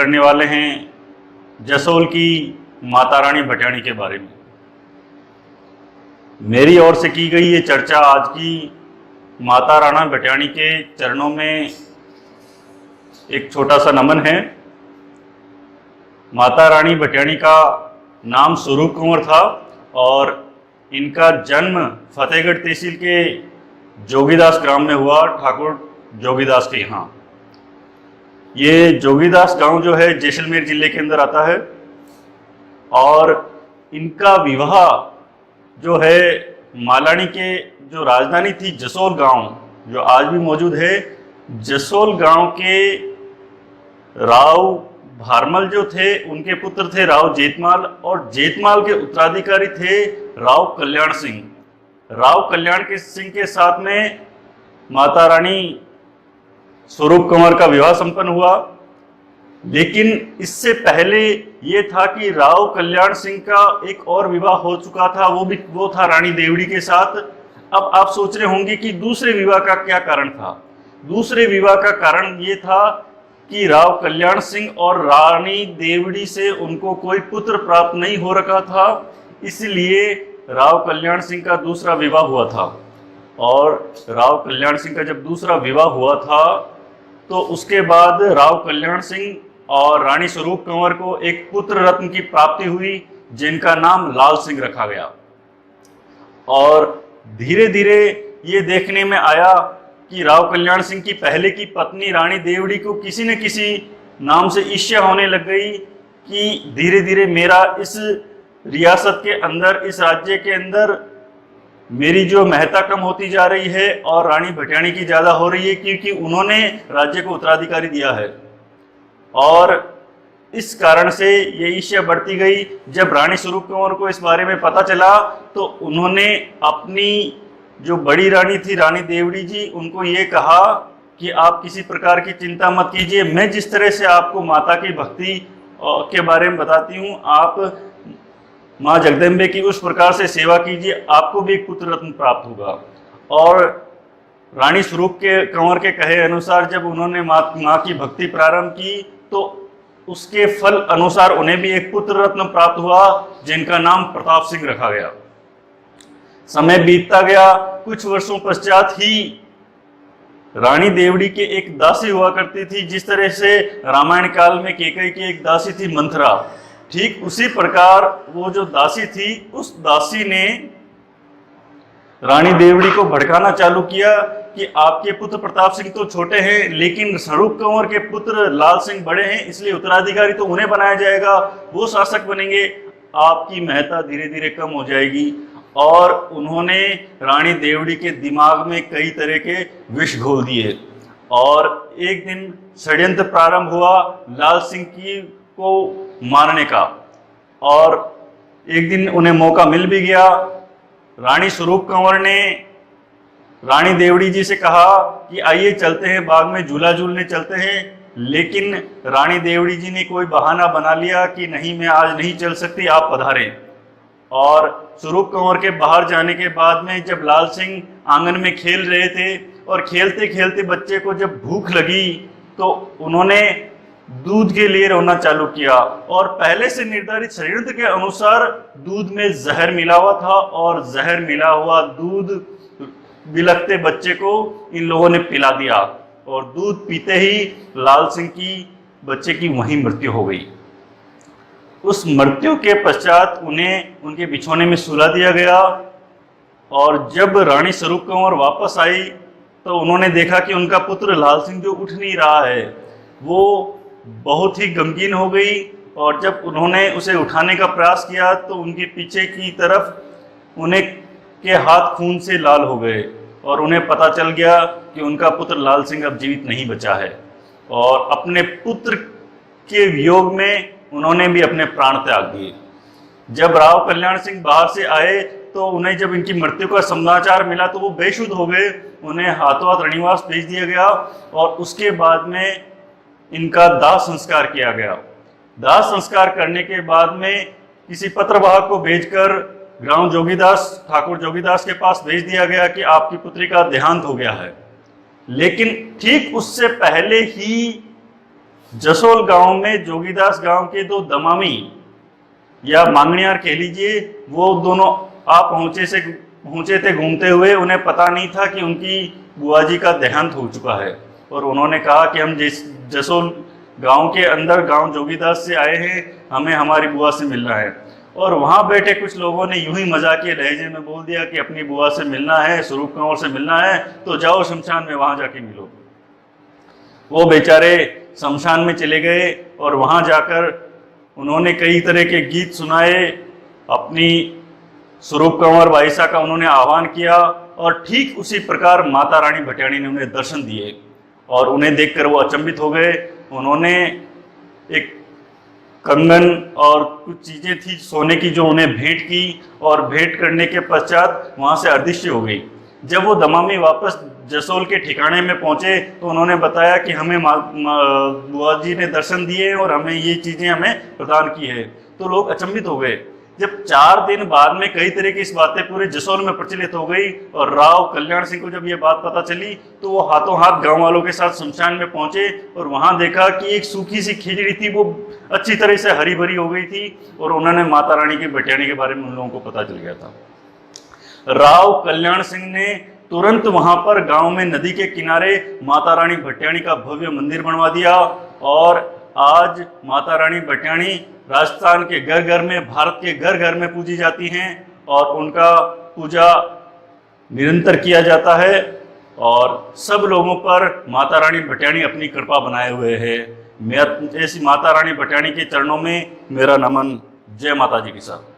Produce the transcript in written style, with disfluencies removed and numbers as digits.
करने वाले हैं जसोल की माता रानी भटियाणी के बारे में। मेरी ओर से की गई ये चर्चा आज की माता रानी भटियाणी के चरणों में एक छोटा सा नमन है। माता रानी भटियाणी का नाम स्वरूप कंवर था और इनका जन्म फतेहगढ़ तहसील के जोगीदास ग्राम में हुआ, ठाकुर जोगीदास के यहाँ। ये जोगीदास गांव जो है जैसलमेर जिले के अंदर आता है और इनका विवाह जो है मालानी के जो राजधानी थी जसोल गांव, जो आज भी मौजूद है, जसोल गांव के राव भारमल जो थे उनके पुत्र थे राव जेतमाल, और जेतमाल के उत्तराधिकारी थे राव कल्याण सिंह। राव कल्याण सिंह के साथ में माता रानी स्वरूप कंवर का विवाह संपन्न हुआ। लेकिन इससे पहले ये था कि राव कल्याण सिंह का एक और विवाह हो चुका था, वो था रानी देवड़ी के साथ। अब आप सोच रहे होंगे कि दूसरे विवाह का क्या कारण था। दूसरे विवाह का कारण ये था कि राव कल्याण सिंह और रानी देवड़ी से उनको कोई पुत्र प्राप्त नहीं हो रखा था, इसलिए राव कल्याण सिंह का दूसरा विवाह हुआ था। और राव कल्याण सिंह का जब दूसरा विवाह हुआ था तो उसके बाद राव कल्याण सिंह और रानी स्वरूप कंवर को एक पुत्र रत्न की प्राप्ति हुई जिनका नाम लाल सिंह रखा गया। और धीरे धीरे ये देखने में आया कि राव कल्याण सिंह की पहले की पत्नी रानी देवड़ी को किसी न किसी नाम से ईर्ष्या होने लग गई कि धीरे धीरे मेरा इस रियासत के अंदर, इस राज्य के अंदर मेरी जो महत्ता कम होती जा रही है और रानी भटियाणी की ज़्यादा हो रही है, क्योंकि उन्होंने राज्य को उत्तराधिकारी दिया है। और इस कारण से ये ईर्ष्या बढ़ती गई। जब रानी स्वरूप कंवर को इस बारे में पता चला तो उन्होंने अपनी जो बड़ी रानी थी रानी देवड़ी जी, उनको ये कहा कि आप किसी प्रकार की चिंता मत कीजिए, मैं जिस तरह से आपको माता की भक्ति के बारे में बताती हूँ, आप माँ जगदम्बे की उस प्रकार से सेवा कीजिए, आपको भी एक पुत्र रत्न प्राप्त होगा। और रानी स्वरूप कंवर के कहे अनुसार जब उन्होंने माँ की भक्ति प्रारंभ की तो उसके फल अनुसार उन्हें भी एक पुत्र रत्न प्राप्त हुआ जिनका नाम प्रताप सिंह रखा गया। समय बीतता गया। कुछ वर्षों पश्चात ही रानी देवड़ी के एक दासी हुआ करती थी, जिस तरह से रामायण काल में कैकेयी की एक दासी थी मंथरा, ठीक उसी प्रकार वो जो दासी थी, उस दासी ने रानी देवड़ी को भड़काना चालू किया कि आपके पुत्र प्रताप सिंह तो छोटे हैं, लेकिन स्वरूप कंवर के पुत्र लाल सिंह बड़े हैं, इसलिए उत्तराधिकारी तो उन्हें बनाया जाएगा, वो शासक बनेंगे, आपकी महत्ता धीरे धीरे कम हो जाएगी। और उन्होंने रानी देवड़ी के दिमाग में कई तरह के विष घोल दिए। और एक दिन षड्यंत्र प्रारंभ हुआ लाल सिंह को मारने का, और एक दिन उन्हें मौका मिल भी गया। रानी स्वरूप कंवर ने रानी देवड़ी जी से कहा कि आइए चलते हैं बाग में झूला झूलने चलते हैं, लेकिन रानी देवड़ी जी ने कोई बहाना बना लिया कि नहीं, मैं आज नहीं चल सकती, आप पधारें। और स्वरूप कंवर के बाहर जाने के बाद में जब लाल सिंह आंगन में खेल रहे थे और खेलते खेलते बच्चे को जब भूख लगी तो उन्होंने दूध के लिए रोना चालू किया, और पहले से निर्धारित षड्यंत्र के अनुसार दूध में जहर मिला हुआ था, और जहर मिला हुआ दूध बिलखते बच्चे को इन लोगों ने पिला दिया, और दूध पीते ही लाल सिंह की बच्चे की वहीं मृत्यु हो गई। उस मृत्यु के पश्चात उन्हें उनके बिछौने में सुला दिया गया। और जब रानी स्वरूप कंवर वापस आई तो उन्होंने देखा कि उनका पुत्र लाल सिंह जो उठ नहीं रहा है, वो बहुत ही गमगीन हो गई। और जब उन्होंने उसे उठाने का प्रयास किया तो उनके पीछे की तरफ उन्हें के हाथ खून से लाल हो गए, और उन्हें पता चल गया कि उनका पुत्र लाल सिंह अब जीवित नहीं बचा है। और अपने पुत्र के वियोग में उन्होंने भी अपने प्राण त्याग दिए। जब राव कल्याण सिंह बाहर से आए तो उन्हें जब इनकी मृत्यु का समाचार मिला तो वो बेशुद्ध हो गए, उन्हें हाथों हाथ रणिवास भेज दिया गया, और उसके बाद में इनका दाह संस्कार किया गया। दाह संस्कार करने के बाद में किसी पत्रवाहक को भेजकर गांव जोगीदास, ठाकुर जोगीदास के पास भेज दिया गया कि आपकी पुत्री का देहांत हो गया है। लेकिन ठीक उससे पहले ही जसोल गांव में जोगीदास गांव के दो दमामी या मांगणियार कह लीजिए, वो दोनों आप पहुंचे थे घूमते हुए। उन्हें पता नहीं था कि उनकी बुआ जी का देहांत हो चुका है, और उन्होंने कहा कि हम जसोल गांव के अंदर गांव जोगीदास से आए हैं, हमें हमारी बुआ से मिलना है। और वहां बैठे कुछ लोगों ने यूं ही मजाकिया लहजे में बोल दिया कि अपनी बुआ से मिलना है, स्वरूप कंवर से मिलना है, तो जाओ शमशान में, वहां जाके मिलो। वो बेचारे शमशान में चले गए और वहां जाकर उन्होंने कई तरह के गीत सुनाए, अपनी स्वरूप कंवर बाईसा का उन्होंने आह्वान किया, और ठीक उसी प्रकार माता रानी भटियाणी ने उन्हें दर्शन दिए, और उन्हें देखकर वो अचंभित हो गए। उन्होंने एक कंगन और कुछ चीज़ें थी सोने की जो उन्हें भेंट की, और भेंट करने के पश्चात वहाँ से अदृश्य हो गई। जब वो दमामी वापस जसोल के ठिकाने में पहुँचे तो उन्होंने बताया कि हमें बुआ जी ने दर्शन दिए और हमें ये चीज़ें हमें प्रदान की है। तो लोग अचंभित हो गए। जब 4 दिन बाद में कई तरह की इस बातें पूरे जसोल में प्रचलित हो गई, और राव कल्याण सिंह को जब ये बात पता चली तो वो हाथों हाथ गांव वालों के साथ शमशान में पहुंचे, और वहां देखा कि एक सूखी सी खिचड़ी थी, वो अच्छी तरह से हरी भरी हो गई थी, और उन्होंने माता रानी की भटियाणी के बारे में उन लोगों को पता चल गया था। राव कल्याण सिंह ने तुरंत वहां पर गांव में नदी के किनारे माता रानी भटियाणी का भव्य मंदिर बनवा दिया, और आज माता रानी भटियाणी राजस्थान के घर घर में, भारत के घर घर में पूजी जाती हैं, और उनका पूजा निरंतर किया जाता है, और सब लोगों पर माता रानी भटियाणी अपनी कृपा बनाए हुए है। मैं ऐसी माता रानी भटियाणी के चरणों में मेरा नमन। जय माता जी की साथ।